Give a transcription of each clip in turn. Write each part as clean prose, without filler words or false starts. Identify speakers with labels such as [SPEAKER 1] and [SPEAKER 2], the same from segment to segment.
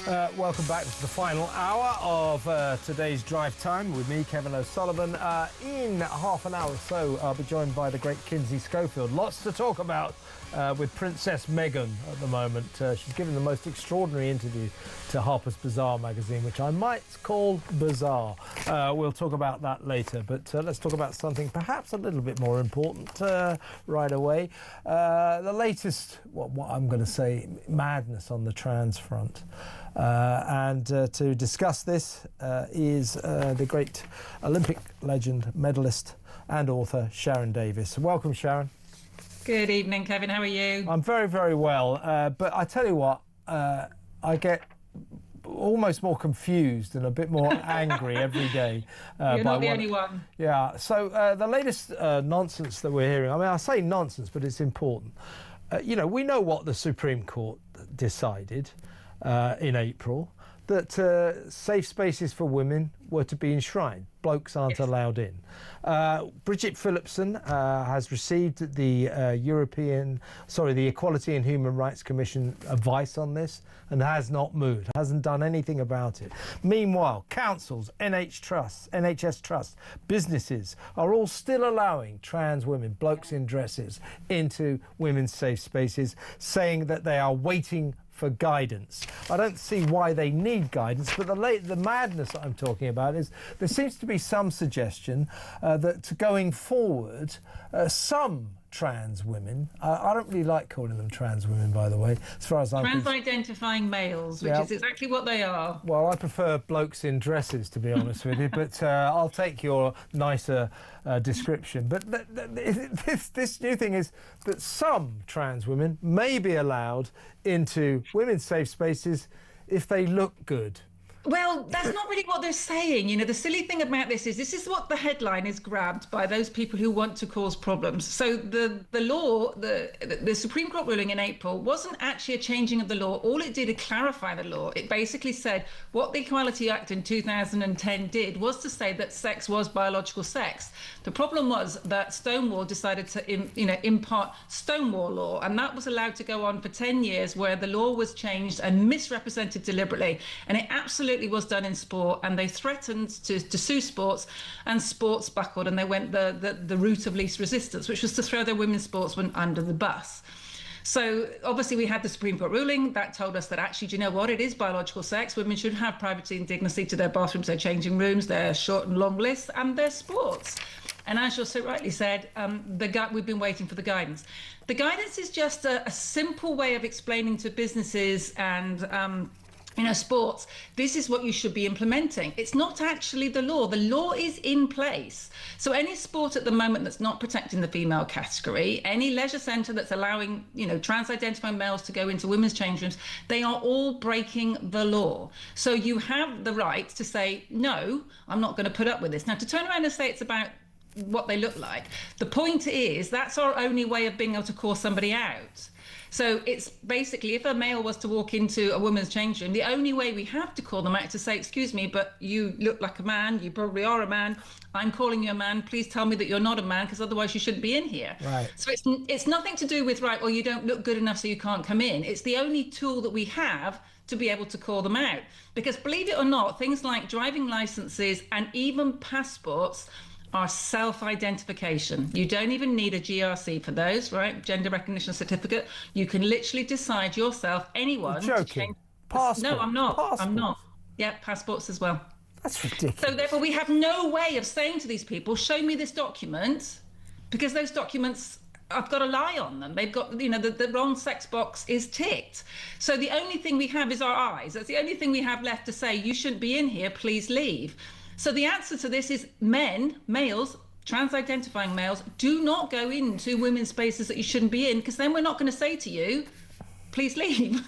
[SPEAKER 1] Welcome back to the final hour of today's Drive Time with me, Kevin O'Sullivan. In half an hour or so, I'll be joined by the great Kinsey Schofield. Lots to talk about with Princess Meghan at the moment. She's given the most extraordinary interview to Harper's Bazaar magazine, which I might call bizarre. We'll talk about that later, but let's talk about something perhaps a little bit more important right away. The latest, what I'm going to say, madness on the trans front. And to discuss this is the great Olympic legend, medalist and author Sharron Davies. Welcome, Sharron.
[SPEAKER 2] Good evening, Kevin. How are you?
[SPEAKER 1] I'm very, very well. But I tell you what, I get almost more confused and a bit more angry every day.
[SPEAKER 2] You're not the only one.
[SPEAKER 1] Yeah. So the latest nonsense that we're hearing, I mean, I say nonsense, but it's important. You know, we know what the Supreme Court decided in April, that safe spaces for women were to be enshrined. Blokes aren't allowed in. Bridget Phillipson has received the the Equality and Human Rights Commission advice on this and has not moved, hasn't done anything about it. Meanwhile, councils, NHS trusts, businesses are all still allowing trans women, blokes in dresses, into women's safe spaces, saying that they are waiting for guidance. I don't see why they need guidance, but the madness that I'm talking about is there seems to be some suggestion that going forward, some trans women, I don't really like calling them trans women, by the way, as far as I'm
[SPEAKER 2] trans-identifying males, which is exactly what they are.
[SPEAKER 1] Well, I prefer blokes in dresses, to be honest with you, but I'll take your nicer description. But this new thing is that some trans women may be allowed into women's safe spaces if they look good.
[SPEAKER 2] Well, that's not really what they're saying. You know, the silly thing about this is what the headline is grabbed by those people who want to cause problems. So the law, the Supreme Court ruling in April wasn't actually a changing of the law. All it did is clarify the law. It basically said what the Equality Act in 2010 did was to say that sex was biological sex. The problem was that Stonewall decided to impart Stonewall law, and that was allowed to go on for 10 years where the law was changed and misrepresented deliberately. And it absolutely was done in sport, and they threatened to sue sports, and sports buckled, and they went the route of least resistance, which was to throw their women's sportsmen under the bus. So obviously we had the Supreme Court ruling that told us that actually, do you know what, it is biological sex. Women should have privacy and dignity to their bathrooms, their changing rooms, their short and long lists, and their sports. And as you so rightly said, we've been waiting for the guidance. The guidance is just a simple way of explaining to businesses and sports, this is what you should be implementing. It's not actually the law. The law is in place. So any sport at the moment that's not protecting the female category, any leisure centre that's allowing, trans-identifying males to go into women's change rooms, they are all breaking the law. So you have the right to say, no, I'm not going to put up with this. Now, to turn around and say it's about what they look like, the point is that's our only way of being able to call somebody out. So it's basically, if a male was to walk into a woman's change room, the only way we have to call them out is to say, excuse me, but you look like a man, you probably are a man, I'm calling you a man, please tell me that you're not a man, because otherwise you shouldn't be in here.
[SPEAKER 1] Right.
[SPEAKER 2] So it's nothing to do with, right, well, you don't look good enough so you can't come in. It's the only tool that we have to be able to call them out. Because believe it or not, things like driving licenses and even passports are self-identification. You don't even need a GRC for those, right? Gender recognition certificate. You can literally decide yourself, anyone.
[SPEAKER 1] You're joking. Passport.
[SPEAKER 2] No, I'm not.
[SPEAKER 1] Passport.
[SPEAKER 2] I'm not. Yeah, passports as well.
[SPEAKER 1] That's ridiculous.
[SPEAKER 2] So therefore, we have no way of saying to these people, show me this document, because those documents, I've got a lie on them. They've got, the wrong sex box is ticked. So the only thing we have is our eyes. That's the only thing we have left to say, you shouldn't be in here, please leave. So the answer to this is males, trans-identifying males, do not go into women's spaces that you shouldn't be in, because then we're not going to say to you, please leave.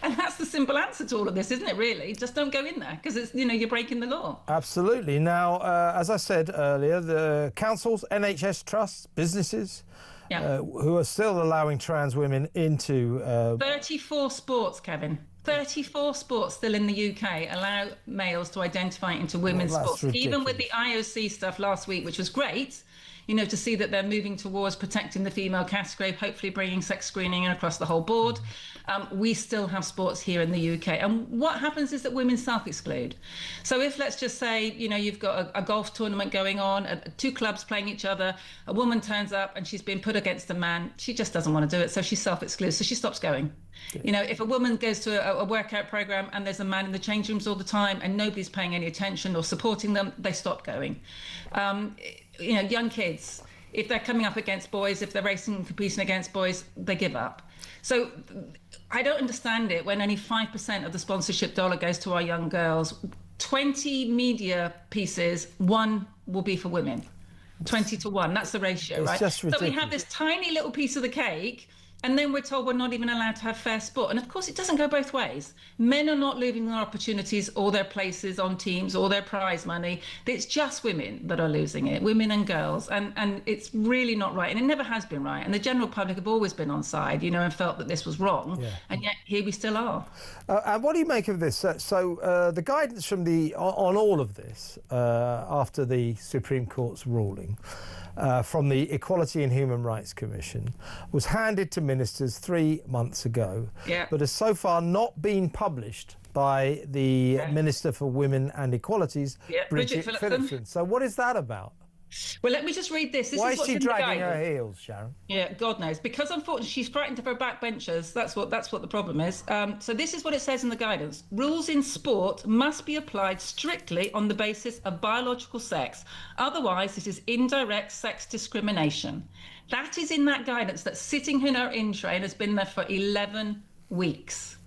[SPEAKER 2] And that's the simple answer to all of this, isn't it, really? Just don't go in there, because it's, you're breaking the law.
[SPEAKER 1] Absolutely. Now, as I said earlier, the councils, NHS trusts, businesses, who are still allowing trans women into...
[SPEAKER 2] 34 sports, Kevin. 34 sports still in the UK allow males to identify into women's sports.
[SPEAKER 1] Ridiculous.
[SPEAKER 2] Even with the IOC stuff last week, which was great, to see that they're moving towards protecting the female category, hopefully bringing sex screening in across the whole board. we still have sports here in the UK. And what happens is that women self-exclude. So if, let's just say, you've got a golf tournament going on, two clubs playing each other, a woman turns up and she's been put against a man, she just doesn't want to do it, so she self-excludes, so she stops going. If a woman goes to a workout program and there's a man in the change rooms all the time and nobody's paying any attention or supporting them, they stop going. Young kids, if they're coming up against boys, if they're racing and competing against boys, they give up. So I don't understand it when only 5% of the sponsorship dollar goes to our young girls. 20 media pieces, 1 will be for women. 20 to 1, that's the ratio, right?
[SPEAKER 1] Just ridiculous.
[SPEAKER 2] So we have this tiny little piece of the cake, and then we're told we're not even allowed to have fair sport. And of course, it doesn't go both ways. Men are not losing their opportunities or their places on teams or their prize money. It's just women that are losing it, women and girls. And it's really not right. And it never has been right. And the general public have always been on side, and felt that this was wrong. Yeah. And yet here we still are.
[SPEAKER 1] And what do you make of this? The guidance from on all of this after the Supreme Court's ruling from the Equality and Human Rights Commission was handed to ministers 3 months ago, but has so far not been published by the Minister for Women and Equalities, Bridget Phillipson. So what is that about?
[SPEAKER 2] Well, let me just read this.
[SPEAKER 1] Why is she dragging her heels, Sharron?
[SPEAKER 2] Yeah, God knows. Because unfortunately, she's frightened of her backbenchers. That's what the problem is. So this is what it says in the guidance. Rules in sport must be applied strictly on the basis of biological sex. Otherwise, this is indirect sex discrimination. That is in that guidance that's sitting in her in tray and has been there for 11 weeks.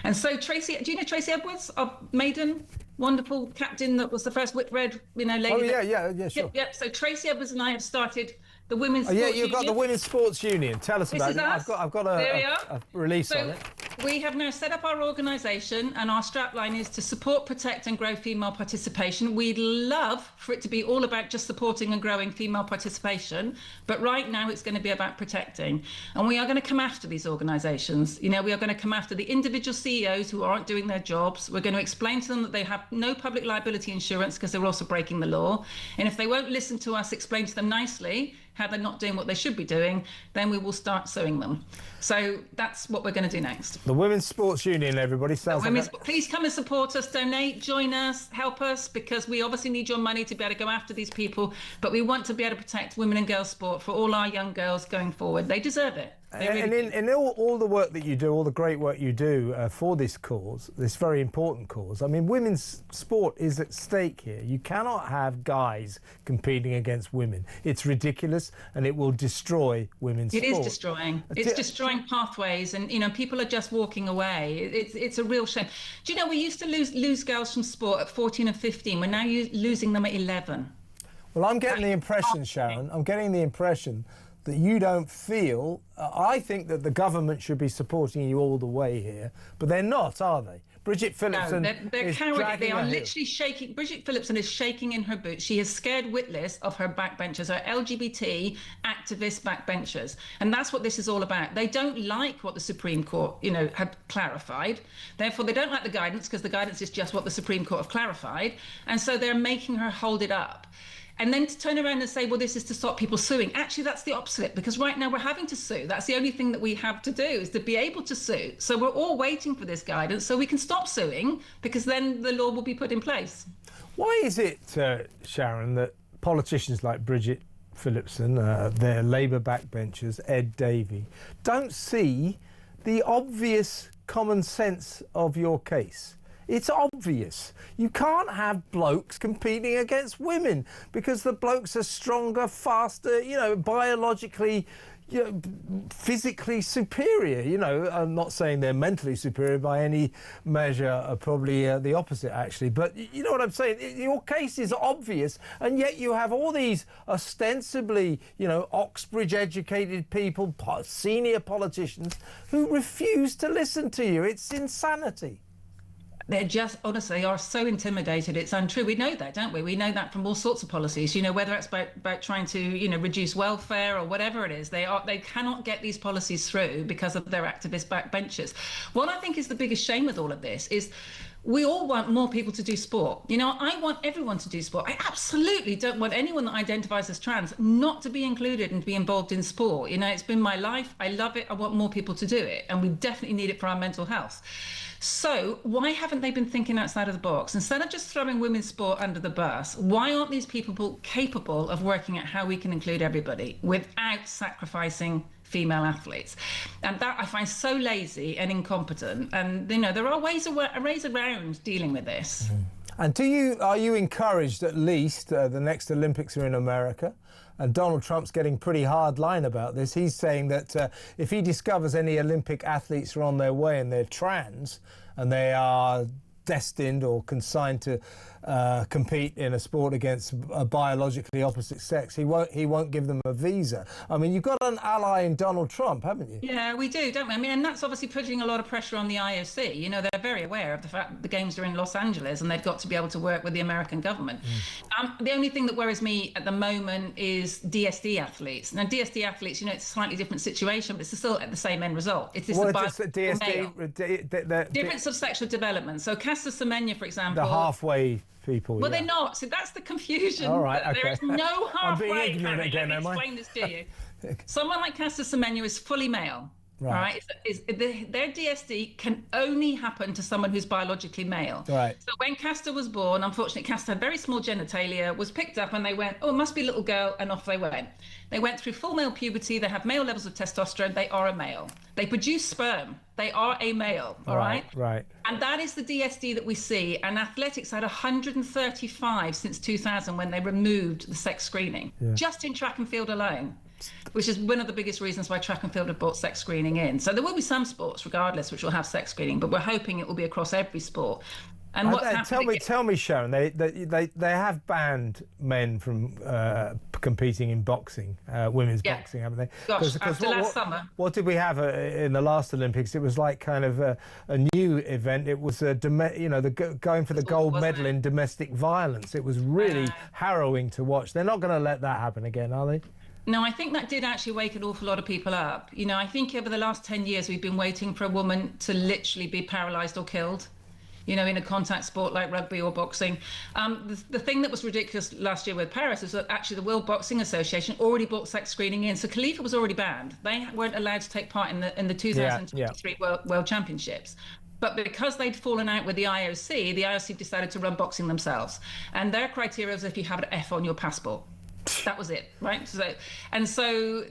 [SPEAKER 2] And so do you know Tracy Edwards of Maiden? Wonderful captain that was the first Whitbread, lady.
[SPEAKER 1] Oh, yeah, sure.
[SPEAKER 2] Yep. So Tracy Edwards and I have started the Women's Sports
[SPEAKER 1] Union. You've got the Women's Sports Union. Tell us about it. I've got a release on it.
[SPEAKER 2] We have now set up our organisation, and our strapline is to support, protect and grow female participation. We'd love for it to be all about just supporting and growing female participation, but right now it's going to be about protecting. And we are going to come after these organisations. We are going to come after the individual CEOs who aren't doing their jobs. We're going to explain to them that they have no public liability insurance because they're also breaking the law. And if they won't listen to us, explain to them nicely how they're not doing what they should be doing, then we will start suing them. So that's what we're going to do next.
[SPEAKER 1] The Women's Sports Union, everybody.
[SPEAKER 2] Please come and support us, donate, join us, help us, because we obviously need your money to be able to go after these people, but we want to be able to protect women and girls sport for all our young girls going forward. They deserve it.
[SPEAKER 1] And in all the work that you do, all the great work you do for this cause, this very important cause, I mean, women's sport is at stake here. You cannot have guys competing against women. It's ridiculous, and it will destroy women's sport.
[SPEAKER 2] It is destroying. It's destroying pathways, and people are just walking away. It's a real shame. Do you know, we used to lose girls from sport at 14 and 15. We're now losing them at 11.
[SPEAKER 1] Well, I'm getting the impression, Sharron, that you don't feel, I think that the government should be supporting you all the way here, but they're not, are they? Bridget Phillipson
[SPEAKER 2] they're cowardly. They are literally shaking. Bridget Phillipson is shaking in her boots. She has scared witless of her backbenchers, her LGBT activist backbenchers. And that's what this is all about. They don't like what the Supreme Court, had clarified. Therefore, they don't like the guidance because the guidance is just what the Supreme Court have clarified. And so they're making her hold it up. And then to turn around and say, well, this is to stop people suing. Actually, that's the opposite, because right now we're having to sue. That's the only thing that we have to do, is to be able to sue. So we're all waiting for this guidance so we can stop suing, because then the law will be put in place.
[SPEAKER 1] Why is it, Sharron, that politicians like Bridget Phillipson, their Labour backbenchers, Ed Davey, don't see the obvious common sense of your case? It's obvious. You can't have blokes competing against women because the blokes are stronger, faster, biologically, physically superior. I'm not saying they're mentally superior by any measure, probably the opposite, actually. But you know what I'm saying? Your case is obvious, and yet you have all these ostensibly, Oxbridge-educated people, senior politicians, who refuse to listen to you. It's insanity.
[SPEAKER 2] They're just, honestly, are so intimidated. It's untrue. We know that, don't we? We know that from all sorts of policies, whether it's about trying to, reduce welfare or whatever it is. They cannot get these policies through because of their activist backbenchers. What I think is the biggest shame with all of this is we all want more people to do sport. You know, I want everyone to do sport. I absolutely don't want anyone that identifies as trans not to be included and to be involved in sport. You know, it's been my life. I love it. I want more people to do it. And we definitely need it for our mental health. So why haven't they been thinking outside of the box? Instead of just throwing women's sport under the bus, why aren't these people capable of working out how we can include everybody without sacrificing female athletes? And that I find so lazy and incompetent. And, you know, there are ways around dealing with this.
[SPEAKER 1] And are you encouraged, at least, the next Olympics are in America, and Donald Trump's getting pretty hard line about this. He's saying that if he discovers any Olympic athletes are on their way and they're trans and they are destined or consigned to compete in a sport against a biologically opposite sex, he won't give them a visa. I mean, you've got an ally in Donald Trump, haven't you?
[SPEAKER 2] Yeah, we do, don't we? I mean, and that's obviously putting a lot of pressure on the IOC. You know, they're very aware of the fact that the games are in Los Angeles and they've got to be able to work with the American government. The only thing that worries me at the moment is DSD athletes. Now, DSD athletes, you know, it's a slightly different situation, but it's still at the same end result. It's just difference of sexual development. So Caster Semenya, for example,
[SPEAKER 1] the halfway people.
[SPEAKER 2] Well, they're not. So that's the confusion.
[SPEAKER 1] All right, okay.
[SPEAKER 2] There is no halfway.
[SPEAKER 1] I'm being ignorant again,
[SPEAKER 2] Let me explain this to you. Someone like Caster Semenya is fully male. Right. Their DSD can only happen to someone who's biologically male.
[SPEAKER 1] Right.
[SPEAKER 2] So when Caster was born, unfortunately, Caster had very small genitalia, was picked up and they went, oh, it must be a little girl, and off they went. They went through full male puberty. They have male levels of testosterone. They are a male. They produce sperm. They are a male. All right.
[SPEAKER 1] Right.
[SPEAKER 2] And that is the DSD that we see. And athletics had 135 since 2000 when they removed the sex screening, just in track and field alone, which is one of the biggest reasons why track and field have brought sex screening in. So there will be some sports, regardless, which will have sex screening, but we're hoping it will be across every sport. And what's happening?
[SPEAKER 1] Tell me, Sharron, they have banned men from competing in boxing, women's boxing, haven't they?
[SPEAKER 2] Gosh, after last summer.
[SPEAKER 1] What did we have in the last Olympics? It was like kind of a new event. It was going for the gold medal in domestic violence. It was really harrowing to watch. They're not going to let that happen again, are they?
[SPEAKER 2] No, I think that did actually wake an awful lot of people up. You know, I think over the last 10 years, we've been waiting for a woman to literally be paralysed or killed, you know, in a contact sport like rugby or boxing. The thing that was ridiculous last year with Paris is that actually the World Boxing Association already brought sex screening in. So Khalifa was already banned. They weren't allowed to take part in the 2023 World Championships. But because they'd fallen out with the IOC decided to run boxing themselves. And their criteria was if you have an F on your passport. That was it, right? So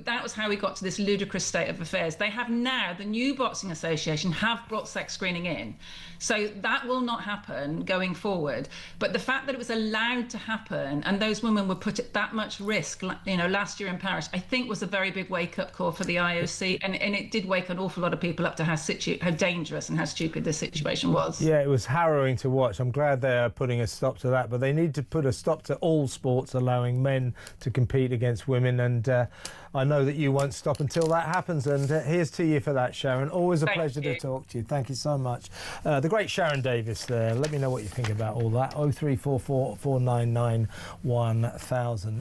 [SPEAKER 2] that was how we got to this ludicrous state of affairs. They have now, the new Boxing Association have brought sex screening in. So that will not happen going forward. But the fact that it was allowed to happen and those women were put at that much risk, you know, last year in Paris, I think was a very big wake-up call for the IOC. And it did wake an awful lot of people up to how dangerous and how stupid this situation was.
[SPEAKER 1] Yeah, it was harrowing to watch. I'm glad they're putting a stop to that. But they need to put a stop to all sports allowing men to compete against women, and I know that you won't stop until that happens, and here's to you for that, Sharron. Always a pleasure to talk to you. Thank you so much. The great Sharron Davies there. Let me know what you think about all that. 0344 499 1000.